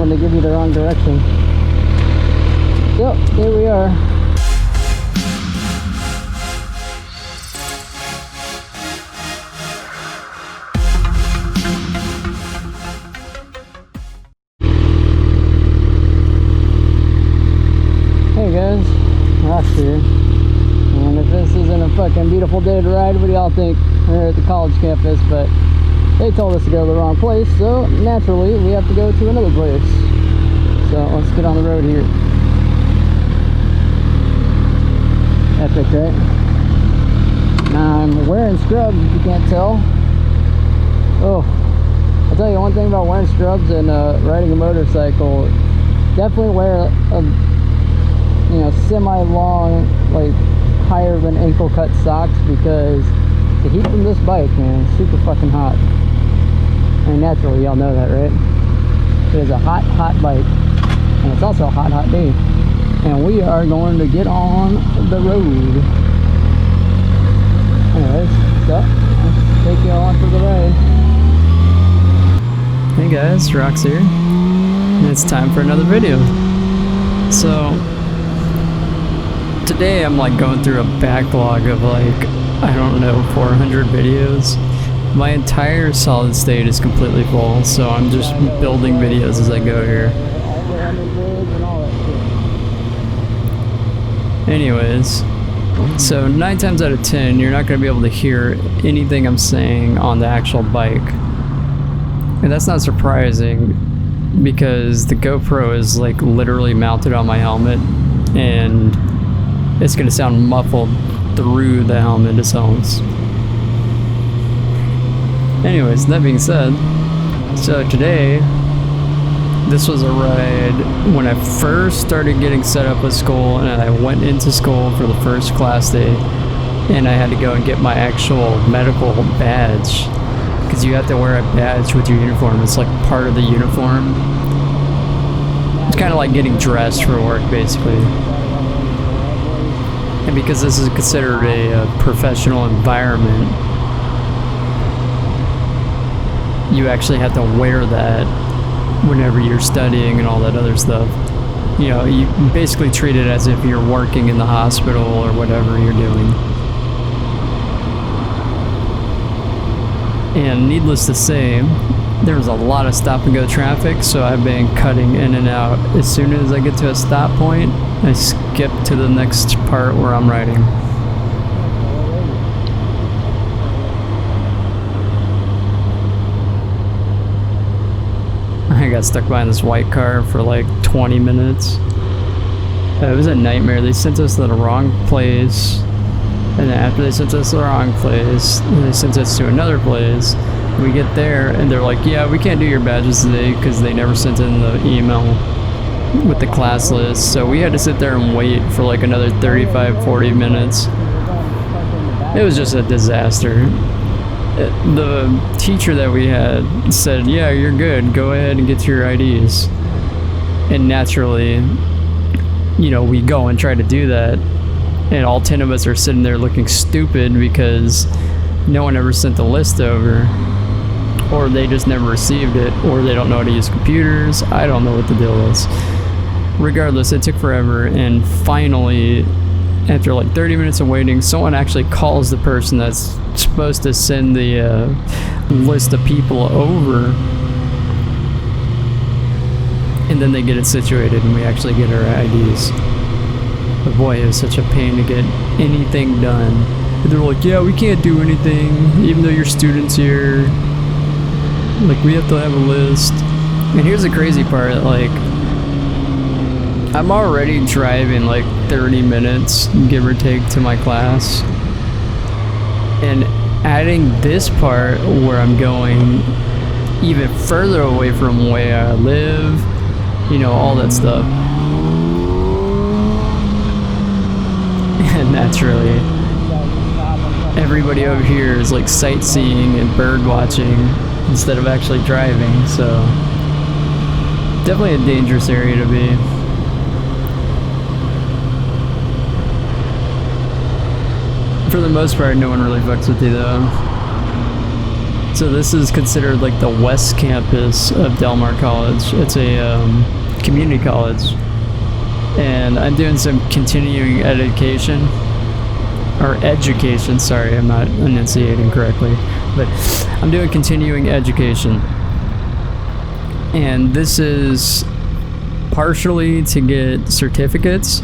when they give you the wrong direction. Yep, here we are. Hey guys, Rox here. And if this isn't a fucking beautiful day to ride, what do y'all think? We're at the college campus, but they told us to go to the wrong place, so naturally we have to go to another place. So let's get on the road here. Epic, right? Now I'm wearing scrubs, if you can't tell. Oh, I'll tell you one thing about wearing scrubs and riding a motorcycle. Definitely wear a semi-long, like higher than ankle cut socks, because the heat from this bike, man, is super fucking hot. And naturally, y'all know that, right? It is a hot, hot bike, and it's also a hot, hot day. And we are going to get on the road. Anyways, so let's take y'all on for the ride. Hey guys, Rox here, and it's time for another video. So today I'm like going through a backlog of like, I don't know, 400 videos. My entire solid state is completely full, so I'm just building videos as I go here. Anyways, so 9 times out of 10 you're not going to be able to hear anything I'm saying on the actual bike. And that's not surprising, because the GoPro is like literally mounted on my helmet, and it's going to sound muffled through the helmet itself. Anyways, that being said, so today, this was a ride when I first started getting set up with school, and I went into school for the first class day, and I had to go and get my actual medical badge, because you have to wear a badge with your uniform. It's like part of the uniform. It's kind of like getting dressed for work, basically. And because this is considered a professional environment, you actually have to wear that whenever you're studying and all that other stuff. You know, you basically treat it as if you're working in the hospital or whatever you're doing. And needless to say, there was a lot of stop and go traffic, so I've been cutting in and out. As soon as I get to a stop point, I skip to the next part where I'm riding. I got stuck behind this white car for like 20 minutes. It was a nightmare. They sent us to the wrong place, and then after they sent us to the wrong place, they sent us to another place. We get there and they're like, yeah, we can't do your badges today because they never sent in the email with the class list. So we had to sit there and wait for like another 35-40 minutes. It was just a disaster. The teacher that we had said, yeah, you're good, go ahead and get your IDs. And naturally, you know, we go and try to do that, and all 10 of us are sitting there looking stupid because no one ever sent the list over, or they just never received it, or they don't know how to use computers. I don't know what the deal is. Regardless, it took forever, and finally, after like 30 minutes of waiting, someone actually calls the person that's supposed to send the list of people over, and then they get it situated and we actually get our IDs. But boy, it was such a pain to get anything done. And they're like, yeah, we can't do anything even though you're students here, like we have to have a list. And here's the crazy part, like I'm already driving like 30 minutes, give or take, to my class. And adding this part where I'm going even further away from where I live, you know, all that stuff. And naturally, everybody over here is like sightseeing and bird watching instead of actually driving, so definitely a dangerous area to be. For the most part, no one really fucks with you though. So this is considered like the West Campus of Del Mar College. It's a community college, and I'm doing some continuing education, or education, sorry, I'm not enunciating correctly, but I'm doing continuing education. And this is partially to get certificates,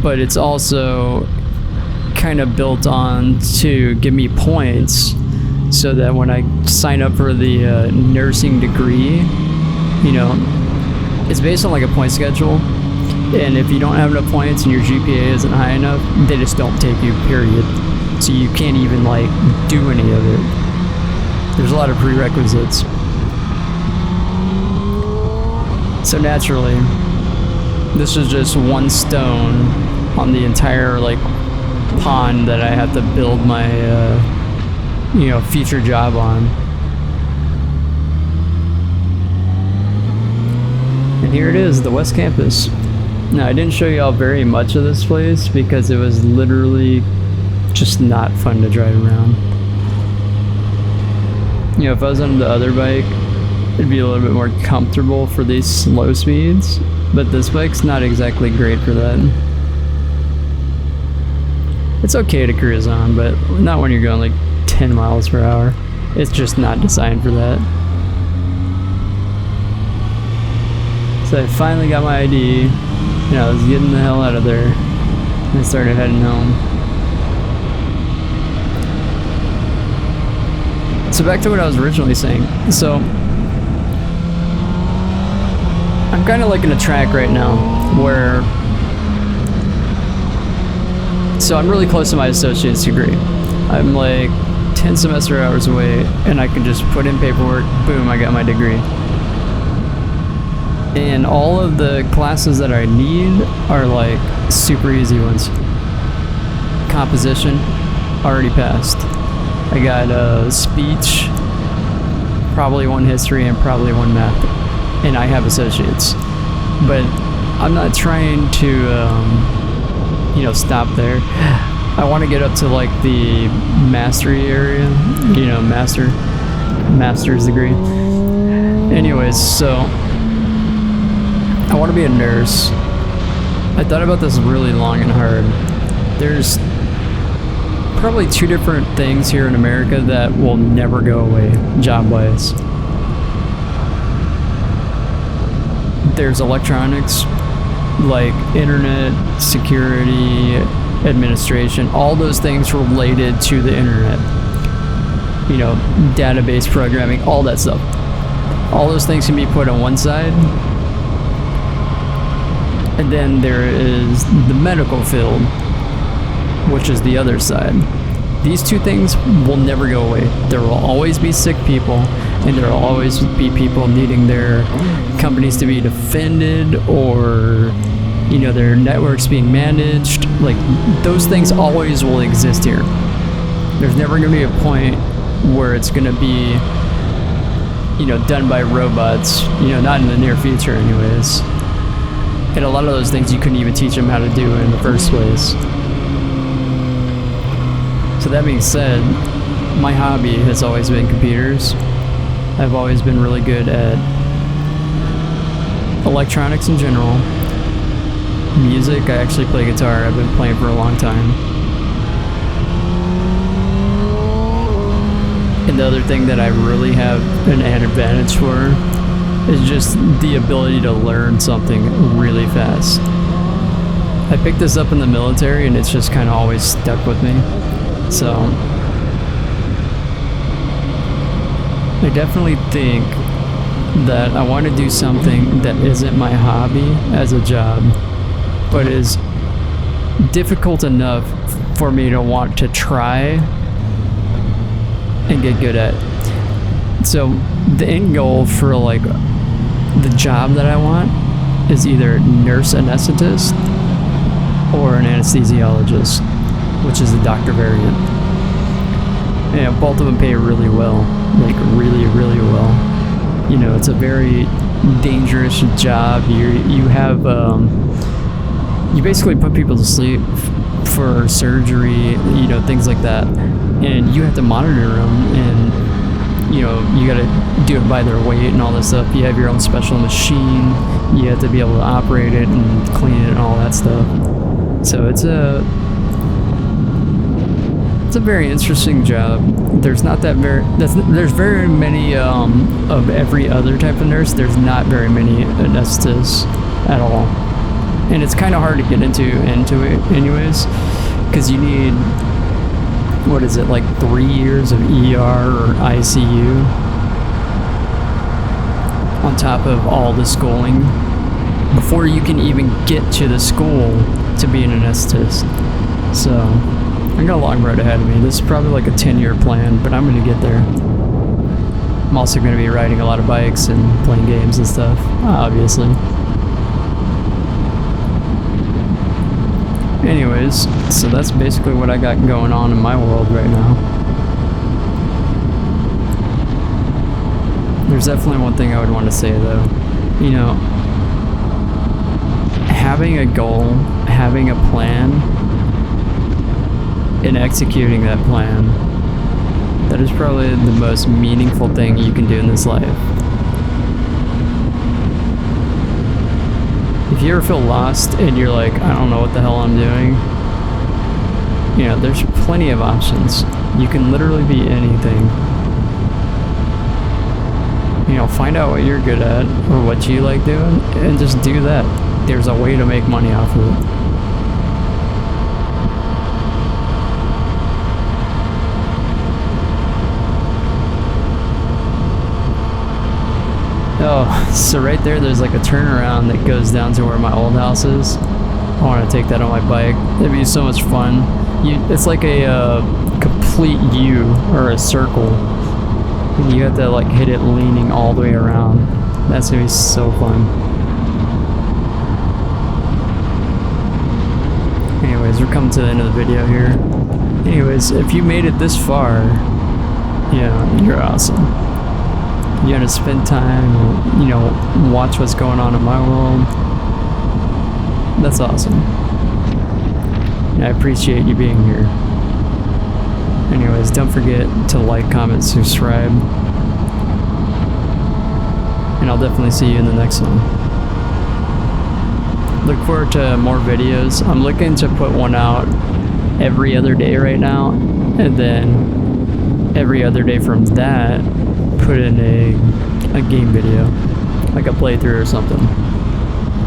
but it's also kind of built on to give me points so that when I sign up for the nursing degree, you know, it's based on like a point schedule. And if you don't have enough points and your GPA isn't high enough, they just don't take you, period. So you can't even like do any of it. There's a lot of prerequisites. So naturally, this is just one stone on the entire like pond that I have to build my future job on. And here it is, the West Campus. Now, I didn't show y'all very much of this place because it was literally just not fun to drive around. You know, if I was on the other bike, it'd be a little bit more comfortable for these slow speeds, but this bike's not exactly great for that. It's okay to cruise on, but not when you're going like 10 miles per hour. It's just not designed for that. So I finally got my ID, and I was getting the hell out of there, and I started heading home. So back to what I was originally saying. So I'm kind of like in a track right now where, so I'm really close to my associate's degree. I'm like 10 semester hours away, and I can just put in paperwork, boom, I got my degree. And all of the classes that I need are like super easy ones. Composition, already passed. I got speech, probably one history, and probably one math. And I have associates. But I'm not trying to, stop there. I want to get up to like the mastery area, master's degree. Anyways, so I want to be a nurse. I thought about this really long and hard. There's probably two different things here in America that will never go away, job-wise. There's electronics, like internet, security, administration, all those things related to the internet. You know, database programming, all that stuff. All those things can be put on one side. And then there is the medical field, which is the other side. These two things will never go away. There will always be sick people, and there will always be people needing their companies to be defended, or their networks being managed. Like, those things always will exist here. There's never going to be a point where it's going to be done by robots, not in the near future anyways. And a lot of those things you couldn't even teach them how to do in the first place. So that being said, my hobby has always been computers. I've always been really good at electronics in general. Music, I actually play guitar. I've been playing for a long time. And the other thing that I really have an advantage for is just the ability to learn something really fast. I picked this up in the military, and it's just kind of always stuck with me. So I definitely think that I want to do something that isn't my hobby as a job, but is difficult enough for me to want to try and get good at. So the end goal for like the job that I want is either nurse anesthetist or an anesthesiologist, which is the doctor variant. And both of them pay really well, like really, really well. It's a very dangerous job. You have you basically put people to sleep for surgery, things like that. and you have to monitor them, and you know, you gotta do it by their weight and all this stuff. You have your own special machine, you have to be able to operate it and clean it and all that stuff. So it's a very interesting job. There's not that there's very many of every other type of nurse. There's not very many anesthetists at all, and it's kind of hard to get into it anyways, because you need, what is it, like 3 years of ER or ICU on top of all the schooling before you can even get to the school to be an anesthetist. So I got a long road ahead of me. This is probably like a 10-year plan, but I'm gonna get there. I'm also gonna be riding a lot of bikes and playing games and stuff, obviously. Anyways, so that's basically what I got going on in my world right now. There's definitely one thing I would want to say though. You know, having a goal, having a plan, and executing that plan, that is probably the most meaningful thing you can do in this life. If you ever feel lost and you're like, I don't know what the hell I'm doing, you know, there's plenty of options. You can literally be anything. You know, find out what you're good at or what you like doing and just do that. There's a way to make money off of it. Oh, so right there's like a turnaround that goes down to where my old house is. I want to take that on my bike. It'd be so much fun. It's like a complete U or a circle. And you have to like hit it leaning all the way around. That's gonna be so fun. Anyways, we're coming to the end of the video here. Anyways, if you made it this far, yeah, you're awesome. You gotta spend time, you know, watch what's going on in my world. That's awesome. And I appreciate you being here. Anyways, don't forget to like, comment, subscribe. And I'll definitely see you in the next one. Look forward to more videos. I'm looking to put one out every other day right now. And then every other day from that, put in a game video, like a playthrough or something.